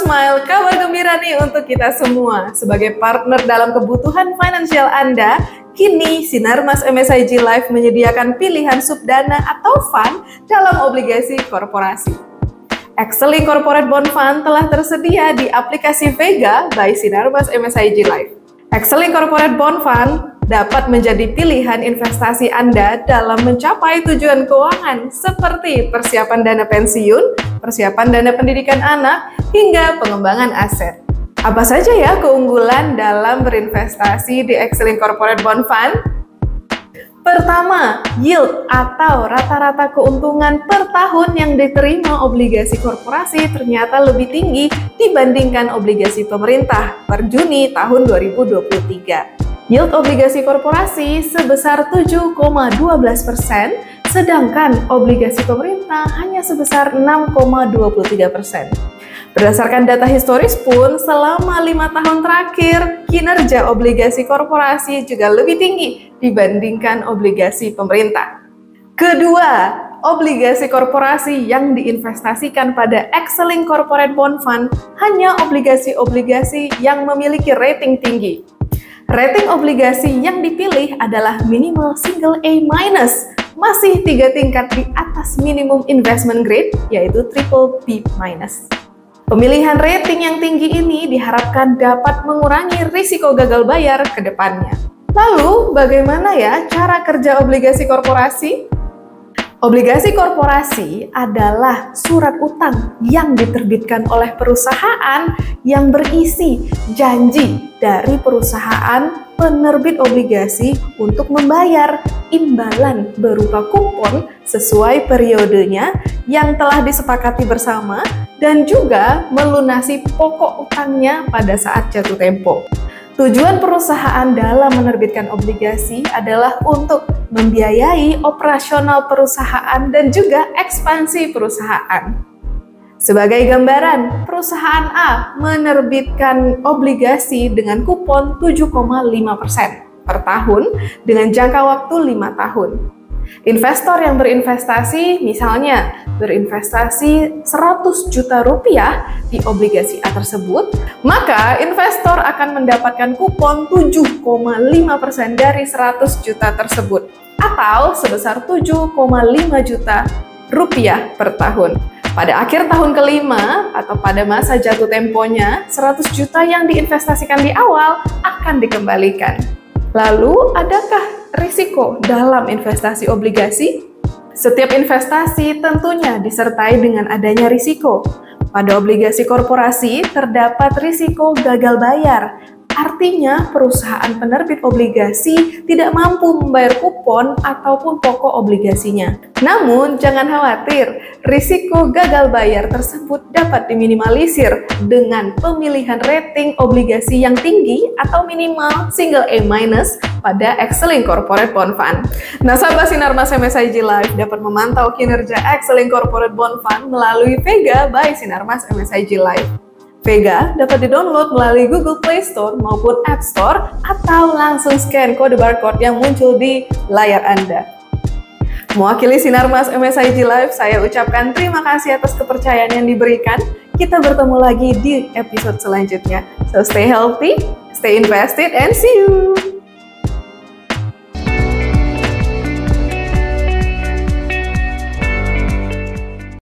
Smile, kabar gembira nih untuk kita semua. Sebagai partner dalam kebutuhan finansial Anda, kini Sinarmas MSIG Life menyediakan pilihan subdana atau fund dalam obligasi korporasi. Excelling Corporate Bond Fund telah tersedia di aplikasi Vega by Sinarmas MSIG Life. Excelling Corporate Bond Fund dapat menjadi pilihan investasi Anda dalam mencapai tujuan keuangan seperti persiapan dana pensiun, persiapan dana pendidikan anak, hingga pengembangan aset. Apa saja ya keunggulan dalam berinvestasi di Excelling Corporate Bond Fund? Pertama, yield atau rata-rata keuntungan per tahun yang diterima obligasi korporasi ternyata lebih tinggi dibandingkan obligasi pemerintah per Juni tahun 2023. Yield obligasi korporasi sebesar 7,12%, sedangkan obligasi pemerintah hanya sebesar 6,23%. Berdasarkan data historis pun, selama 5 tahun terakhir, kinerja obligasi korporasi juga lebih tinggi dibandingkan obligasi pemerintah. Kedua, obligasi korporasi yang diinvestasikan pada Excelling Corporate Bond Fund hanya obligasi-obligasi yang memiliki rating tinggi. Rating obligasi yang dipilih adalah minimal single A-, masih 3 tingkat di atas minimum investment grade, yaitu triple B-. Pemilihan rating yang tinggi ini diharapkan dapat mengurangi risiko gagal bayar ke depannya. Lalu, bagaimana ya cara kerja obligasi korporasi? Obligasi korporasi adalah surat utang yang diterbitkan oleh perusahaan yang berisi janji dari perusahaan penerbit obligasi untuk membayar imbalan berupa kupon sesuai periodenya yang telah disepakati bersama dan juga melunasi pokok utangnya pada saat jatuh tempo. Tujuan perusahaan dalam menerbitkan obligasi adalah untuk membiayai operasional perusahaan dan juga ekspansi perusahaan. Sebagai gambaran, perusahaan A menerbitkan obligasi dengan kupon 7,5% per tahun dengan jangka waktu 5 tahun. Investor yang berinvestasi, misalnya berinvestasi 100 juta rupiah di obligasi A tersebut, maka investor akan mendapatkan kupon 7,5% dari 100 juta tersebut, atau sebesar 7,5 juta rupiah per tahun. Pada akhir tahun kelima atau pada masa jatuh temponya, 100 juta yang diinvestasikan di awal akan dikembalikan. Lalu, adakah risiko dalam investasi obligasi? Setiap investasi tentunya disertai dengan adanya risiko. Pada obligasi korporasi terdapat risiko gagal bayar. Artinya, perusahaan penerbit obligasi tidak mampu membayar kupon ataupun pokok obligasinya. Namun, jangan khawatir, risiko gagal bayar tersebut dapat diminimalisir dengan pemilihan rating obligasi yang tinggi atau minimal single A- pada Excelling Corporate Bond Fund. Nasabah Sinarmas MSIG Life dapat memantau kinerja Excelling Corporate Bond Fund melalui Vega by Sinarmas MSIG Life. Vega dapat di-download melalui Google Play Store maupun App Store atau langsung scan kode barcode yang muncul di layar Anda. Mewakili Sinarmas MSIG Life, saya ucapkan terima kasih atas kepercayaan yang diberikan. Kita bertemu lagi di episode selanjutnya. So stay healthy, stay invested, and see you!